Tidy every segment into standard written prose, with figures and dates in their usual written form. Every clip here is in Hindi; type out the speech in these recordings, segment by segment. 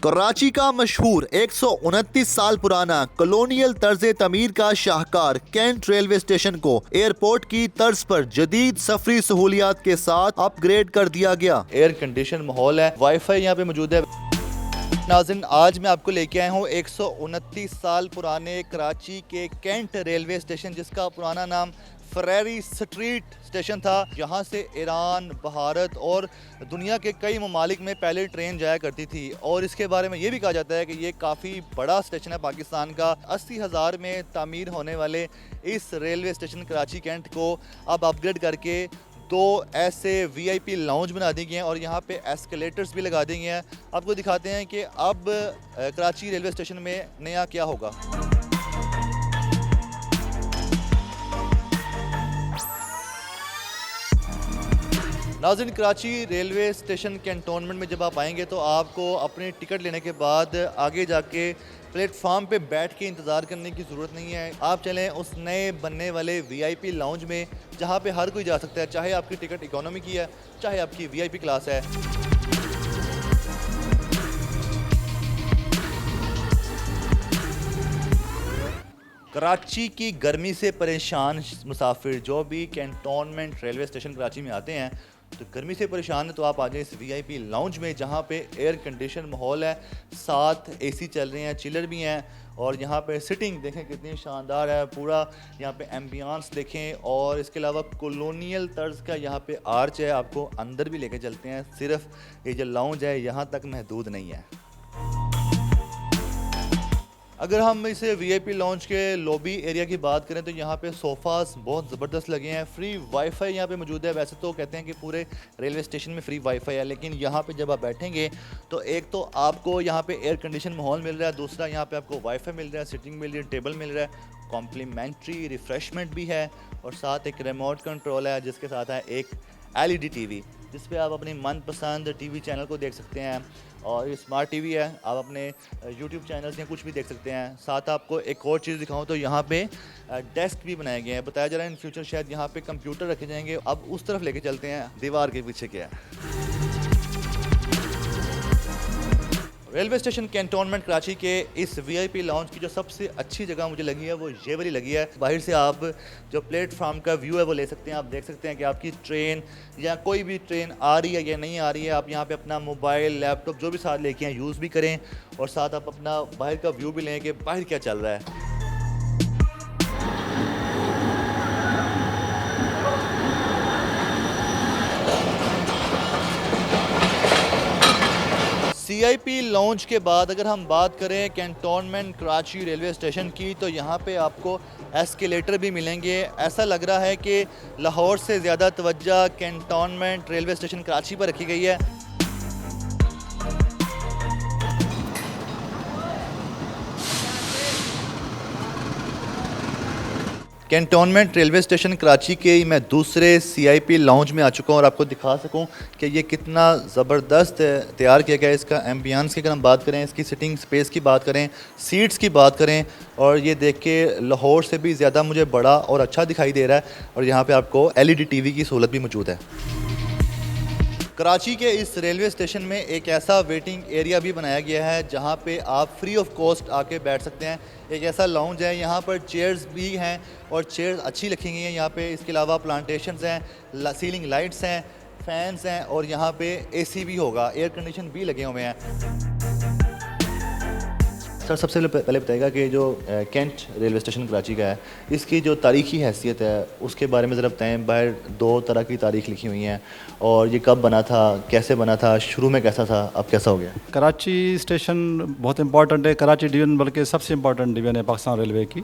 कराची का मशहूर 129 साल पुराना कॉलोनियल तर्ज तमीर का शाहकार कैंट रेलवे स्टेशन को एयरपोर्ट की तर्ज पर जदीद सफरी सहूलियात के साथ अपग्रेड कर दिया गया। एयर कंडीशन माहौल है, वाईफाई यहाँ पे मौजूद है। नाज़रीन, आज मैं आपको लेके आया हूँ 129 साल पुराने कराची के कैंट रेलवे स्टेशन, जिसका पुराना नाम फरेरी स्ट्रीट स्टेशन था। यहाँ से ईरान, भारत और दुनिया के कई ममालिक में पहले ट्रेन जाया करती थी। और इसके बारे में ये भी कहा जाता है कि ये काफ़ी बड़ा स्टेशन है पाकिस्तान का। 80,000 में तामीर होने वाले इस रेलवे स्टेशन कराची कैंट को अब अपग्रेड करके दो ऐसे वीआईपी लाउंज बना दी गए हैं और यहाँ पे एस्केलेटर्स भी लगा दिए गए हैं। आपको दिखाते हैं कि अब कराची रेलवे स्टेशन में नया क्या होगा। नाज़रीन, कराची रेलवे स्टेशन कैंटोनमेंट में जब आप आएंगे तो आपको अपनी टिकट लेने के बाद आगे जाके प्लेटफार्म पे बैठ के इंतज़ार करने की ज़रूरत नहीं है। आप चलें उस नए बनने वाले वीआईपी लाउंज में, जहाँ पे हर कोई जा सकता है, चाहे आपकी टिकट इकोनॉमी की है, चाहे आपकी वीआईपी क्लास है। कराची की गर्मी से परेशान मुसाफिर जो भी कैंटोनमेंट रेलवे स्टेशन कराची में आते हैं तो गर्मी से परेशान है, तो आप आ जाएं इस वीआईपी लाउंज में, जहाँ पे एयर कंडीशन माहौल है, साथ एसी चल रहे हैं, चिलर भी हैं। और यहाँ पे सिटिंग देखें कितनी शानदार है, पूरा यहाँ पे एम्बियंस देखें। और इसके अलावा कॉलोनियल तर्ज का यहाँ पे आर्च है, आपको अंदर भी लेके चलते हैं। सिर्फ ये जो लाउंज है यहाँ तक महदूद नहीं है। अगर हम इसे वीआईपी लॉन्च के लॉबी एरिया की बात करें तो यहाँ पे सोफ़ास बहुत ज़बरदस्त लगे हैं। फ्री वाईफाई यहाँ पे मौजूद है। वैसे तो कहते हैं कि पूरे रेलवे स्टेशन में फ्री वाईफाई है, लेकिन यहाँ पे जब आप बैठेंगे तो एक तो आपको यहाँ पे एयर कंडीशन माहौल मिल रहा है, दूसरा यहाँ पे आपको वाईफाई मिल रहा है, सिटिंग मिल रही है, टेबल मिल रहा है, कॉम्प्लीमेंट्री रिफ़्रेशमेंट भी है और साथ एक रिमोट कंट्रोल है, जिसके साथ है एक एलईडी टीवी, जिस पे आप अपनी मनपसंद टीवी चैनल को देख सकते हैं। और ये स्मार्ट टीवी है, आप अपने यूट्यूब चैनल्स या कुछ भी देख सकते हैं। साथ आपको एक और चीज़ दिखाऊं तो यहाँ पे डेस्क भी बनाए गए हैं। बताया जा रहा है इन फ्यूचर शायद यहाँ पे कंप्यूटर रखे जाएंगे। अब उस तरफ लेके चलते हैं, दीवार के पीछे क्या है। रेलवे स्टेशन कैंटोनमेंट कराची के इस वीआईपी लाउंज की जो सबसे अच्छी जगह मुझे लगी है वो ये वाली लगी है। बाहर से आप जो प्लेटफार्म का व्यू है वो ले सकते हैं। आप देख सकते हैं कि आपकी ट्रेन या कोई भी ट्रेन आ रही है या नहीं आ रही है। आप यहाँ पे अपना मोबाइल, लैपटॉप जो भी साथ लेके आए यूज़ भी करें और साथ आप अपना बाहर का व्यू भी लें कि बाहर क्या चल रहा है। सीआईपी लॉन्च के बाद अगर हम बात करें कैंटोनमेंट कराची रेलवे स्टेशन की तो यहाँ पे आपको एस्केलेटर भी मिलेंगे। ऐसा लग रहा है कि लाहौर से ज़्यादा तवज्जो कैंटोनमेंट रेलवे स्टेशन कराची पर रखी गई है। कैंटोनमेंट रेलवे स्टेशन कराची के मैं दूसरे सीआईपी लाउंज में आ चुका हूँ और आपको दिखा सकूँ कि ये कितना ज़बरदस्त तैयार किया गया है। इसका एम्बियंस की अगर हम बात करें, इसकी सिटिंग स्पेस की बात करें, सीट्स की बात करें, और ये देख के लाहौर से भी ज़्यादा मुझे बड़ा और अच्छा दिखाई दे रहा है। और यहाँ पर आपको एलईडी टीवी की सहूलत भी मौजूद है। कराची के इस रेलवे स्टेशन में एक ऐसा वेटिंग एरिया भी बनाया गया है जहाँ पे आप फ्री ऑफ कॉस्ट आके बैठ सकते हैं। एक ऐसा लाउंज है, यहाँ पर चेयर्स भी हैं और चेयर्स अच्छी रखी गई हैं यहाँ पे। इसके अलावा प्लांटेशंस हैं, सीलिंग लाइट्स हैं, फैंस हैं और यहाँ पे एसी भी होगा, एयर कंडीशन भी लगे हुए हैं। सर, सबसे पहले बताइएगा कि जो कैंट रेलवे स्टेशन कराची का है, इसकी जो तारीखी हैसियत है उसके बारे में ज़रा बताएं। बाहर दो तरह की तारीख लिखी हुई हैं और ये कब बना था, कैसे बना था, शुरू में कैसा था, अब कैसा हो गया। कराची स्टेशन बहुत इंपॉर्टेंट है। कराची डिवीज़न बल्कि सबसे इम्पॉर्टेंट डिवीज़न है पाकिस्तान रेलवे की।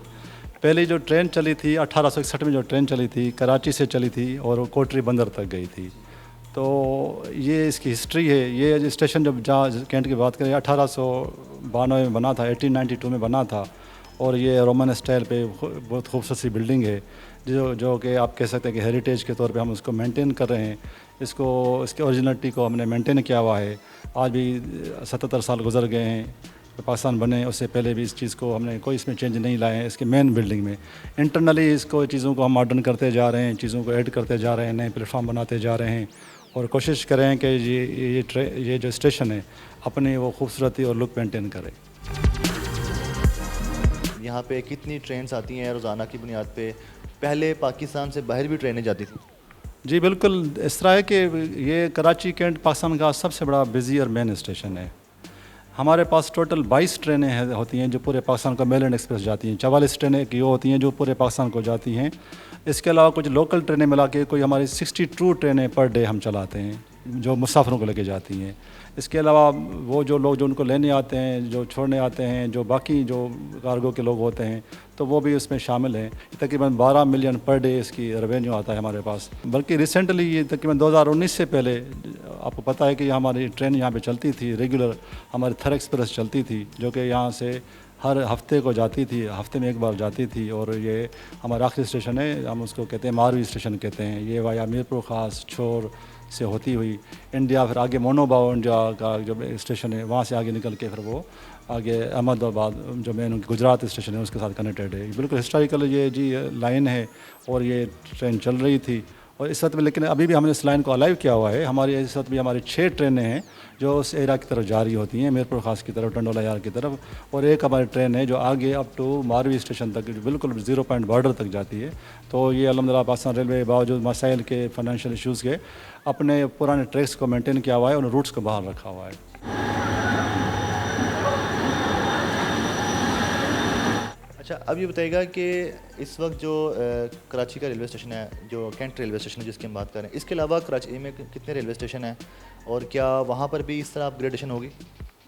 पहले जो ट्रेन चली थी 1861 में, जो ट्रेन चली थी कराची से चली थी और वो कोटरी बंदर तक गई थी। तो ये इसकी हिस्ट्री है। ये स्टेशन जब जहाँ कैंट की बात करें 1892 में बना था, 1892 में बना था। और ये रोमन स्टाइल पे बहुत खूबसूरत सी बिल्डिंग है जो कि आप कह सकते हैं कि हेरिटेज के तौर पे हम उसको मेंटेन कर रहे हैं। इसकी ओरिजिनलिटी को हमने मेंटेन किया हुआ है। आज भी 77 साल गुजर गए हैं पाकिस्तान बने, उससे पहले भी इस चीज़ को हमने कोई इसमें चेंज नहीं लाए हैं। इसके मेन बिल्डिंग में इंटरनली इसको चीज़ों को हम मॉडर्न करते जा रहे हैं, चीज़ों को ऐड करते जा रहे हैं, नए प्लेटफॉर्म बनाते जा रहे हैं और कोशिश करें कि ये जो स्टेशन है अपनी वो खूबसूरती और लुक मेंटेन करे। यहाँ पे कितनी ट्रेन्स आती हैं रोज़ाना की बुनियाद पे? पहले पाकिस्तान से बाहर भी ट्रेनें जाती थी? जी बिल्कुल, इस तरह है कि ये कराची कैंट पाकिस्तान का सबसे बड़ा बिजी और मेन स्टेशन है। हमारे पास टोटल 22 ट्रेनें होती हैं जो पूरे पाकिस्तान को मेल एंड एक्सप्रेस जाती हैं, 44 ट्रेनें की वो होती हैं जो पूरे पाकिस्तान को जाती हैं। इसके अलावा कुछ लोकल ट्रेनें मिला के कोई हमारी 62 ट्रेनें पर डे हम चलाते हैं जो मुसाफिरों को लेके जाती हैं। इसके अलावा वो जो लोग जो उनको लेने आते हैं, जो छोड़ने आते हैं, जो बाकी जो कार्गो के लोग होते हैं, तो वो भी उसमें शामिल हैं। तकरीबन 12 मिलियन पर डे इसकी रेवेन्यू आता है हमारे पास। बल्कि रिसेंटली ये तकरीबन 2019 से पहले आपको पता है कि हमारी ट्रेन यहाँ पे चलती थी रेगुलर, हमारी थर एक्सप्रेस चलती थी जो कि यहाँ से हर हफ्ते को जाती थी, हफ्ते में एक बार जाती थी। और ये हमारा आखिरी स्टेशन है, हम उसको कहते हैं मारवी स्टेशन कहते हैं। ये वाया मीरपुर ख़ास छोर से होती हुई इंडिया, फिर आगे मोनोबाव इंडिया का जो स्टेशन है वहाँ से आगे निकल के फिर वो आगे अहमदाबाद जो मेन गुजरात स्टेशन है उसके साथ कनेक्टेड है। बिल्कुल हिस्टोरिकल ये जी लाइन है और ये ट्रेन चल रही थी। और इस वक्त में लेकिन अभी भी हमने इस लाइन को अलाइव किया हुआ है। हमारी इस वक्त भी हमारी 6 ट्रेनें हैं जो उस एरिया की तरफ जा रही होती हैं, मीरपुर ख़ास की तरफ, टंडोला यार की तरफ। और एक हमारी ट्रेन है जो आगे अप टू मारवी स्टेशन तक बिल्कुल 0 पॉइंट बॉर्डर तक जाती है। तो ये अल्हम्दुलिल्लाह पाकिस्तान रेलवे बावजूद मसाइल के, फाइनेंशियल इशूज़ के, अपने पुराने ट्रैक्स को मेंटेन किया हुआ है, उन रूट्स को बाहर रखा हुआ है। अच्छा, अब ये बताइएगा कि इस वक्त जो कराची का रेलवे स्टेशन है, जो कैंट रेलवे स्टेशन है जिसकी हम बात करें, इसके अलावा कराची में कितने रेलवे स्टेशन हैं और क्या वहाँ पर भी इस तरह अपग्रेडेशन होगी?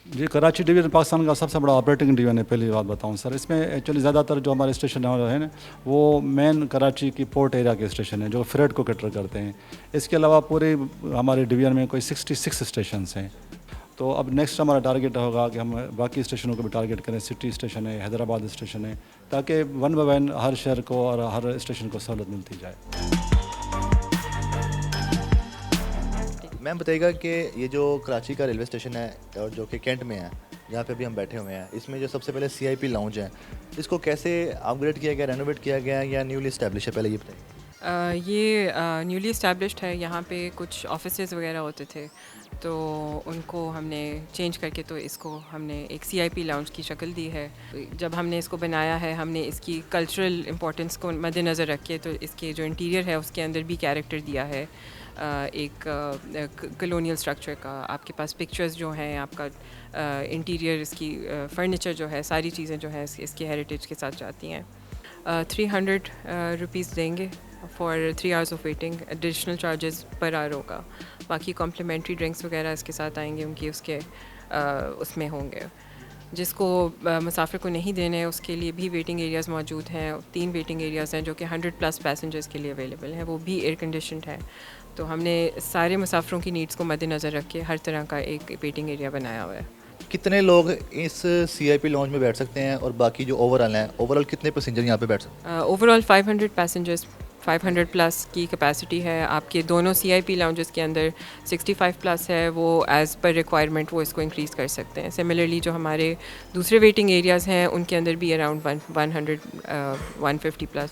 जी, कराची डिवीज़न पाकिस्तान का सबसे बड़ा ऑपरेटिंग डिवीज़न है। पहली बात बताऊं सर, इसमें एक्चुअली ज़्यादातर जो हमारे स्टेशन है ना वो मेन कराची की पोर्ट एरिया के स्टेशन हैं जो फ्रेट को कैटर करते हैं। इसके अलावा पूरे हमारे डिवीज़न में कोई 66 स्टेशन हैं। तो अब नेक्स्ट हमारा टारगेट होगा कि हम बाकी स्टेशनों को भी टारगेट करें। सिटी स्टेशन है, हैदराबाद स्टेशन है, ताकि वन बाय वन हर शहर को और हर स्टेशन को सहूलत मिलती जाए। मैम बताइएगा कि ये जो कराची का रेलवे स्टेशन है और जो कि कैंट में है, जहाँ पे भी हम बैठे हुए हैं, इसमें जो सबसे पहले CIP लाउंज है, इसको कैसे अपग्रेड किया गया, रेनोवेट किया गया या न्यूली इस्टेब्लिश है? पहले ये बताइए। ये न्यूली इस्टेब्लिश्ड है। यहाँ पे कुछ ऑफिसेज़ वगैरह होते थे तो उनको हमने चेंज करके तो इसको हमने एक CIP लाउंज की शक्ल दी है। जब हमने इसको बनाया है हमने इसकी कल्चरल इम्पोर्टेंस को मद्देनज़र रख के तो इसके जो इंटीरियर है उसके अंदर भी कैरेक्टर दिया है एक कॉलोनियल स्ट्रक्चर का। आपके पास पिक्चर्स जो हैं, आपका इंटीरियर, इसकी फर्नीचर जो है, सारी चीज़ें जो है इसके हेरिटेज के साथ जाती हैं। 300 रुपीज़ देंगे for 3 hours of waiting. Additional charges per hour होगा। बाकी कॉम्प्लीमेंट्री ड्रिंक्स वगैरह इसके साथ आएंगे, उनकी उसके उसमें होंगे। जिसको मुसाफिर को नहीं देने उसके लिए भी वेटिंग एरियाज़ मौजूद हैं। 3 वेटिंग एरियाज़ हैं जो कि 100+ पैसेंजर्स के लिए अवेलेबल हैं, वो भी एयर कंडीशनड है। तो हमने सारे मुसाफिरों की नीड्स को मद्देनज़र रख के हर तरह का एक वेटिंग एरिया बनाया हुआ है। कितने लोग इस CIP लाउंज में बैठ सकते हैं और बाकी जो ओवरऑल हैं, ओवरऑल कितने पैसेंजर यहाँ पे बैठ सकते हैं? ओवरऑल 500 पैसेंजर्स, 500+ की कैपेसिटी है। आपके दोनों CIP लाउंजेस के अंदर 65+ है, वो एज़ पर रिक्वायरमेंट वो इसको इंक्रीज़ कर सकते हैं। सिमिलरली जो हमारे दूसरे वेटिंग एरियाज़ हैं उनके अंदर भी अराउंड 150+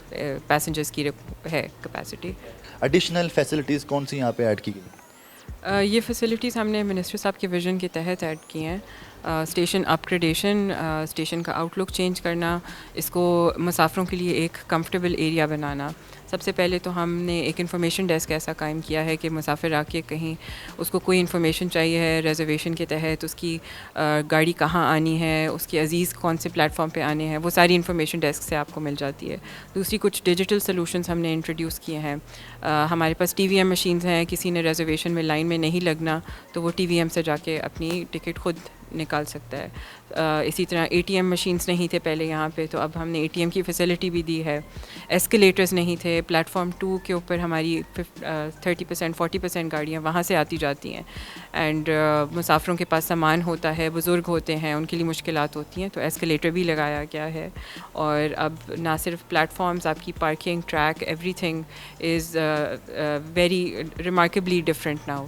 पैसेंजर्स की है कैपेसिटी। एडिशनल फैसिलिटीज़ कौन सी यहाँ पे ऐड की गई? ये फैसिलिटीज़ हमने मिनिस्टर साहब के विज़न के तहत ऐड की हैं। स्टेशन अपग्रेडेशन, स्टेशन का आउटलुक चेंज करना, इसको मुसाफिरों के लिए एक कंफर्टेबल एरिया बनाना। सबसे पहले तो हमने एक इंफॉर्मेशन डेस्क ऐसा कायम किया है कि मुसाफिर आके कहीं उसको कोई इन्फॉर्मेशन चाहिए है रिजर्वेशन के तहत, उसकी गाड़ी कहाँ आनी है, उसके अजीज़ कौन से प्लेटफॉर्म पे आने हैं, वो सारी इन्फॉर्मेशन डेस्क से आपको मिल जाती है। दूसरी कुछ डिजिटल सॉल्यूशंस हमने इंट्रोड्यूस किए हैं। हमारे पास TVM मशीन्स हैं, किसी ने रिजर्वेशन में लाइन में नहीं लगना तो वो TVM से जाके अपनी टिकट खुद निकाल सकता है। इसी तरह ATM मशीन्स नहीं थे पहले यहाँ पे, तो अब हमने ATM की फैसिलिटी भी दी है। एस्केलेटर्स नहीं थे। प्लेटफॉर्म 2 के ऊपर हमारी 30% 40% गाड़ियाँ वहाँ से आती जाती हैं। एंड मुसाफिरों के पास सामान होता है, बुज़ुर्ग होते हैं, उनके लिए मुश्किलात होती हैं, तो एस्केलेटर भी लगाया गया है। और अब ना सिर्फ प्लेटफॉर्म्स, आपकी parking, track, everything is very remarkably different now.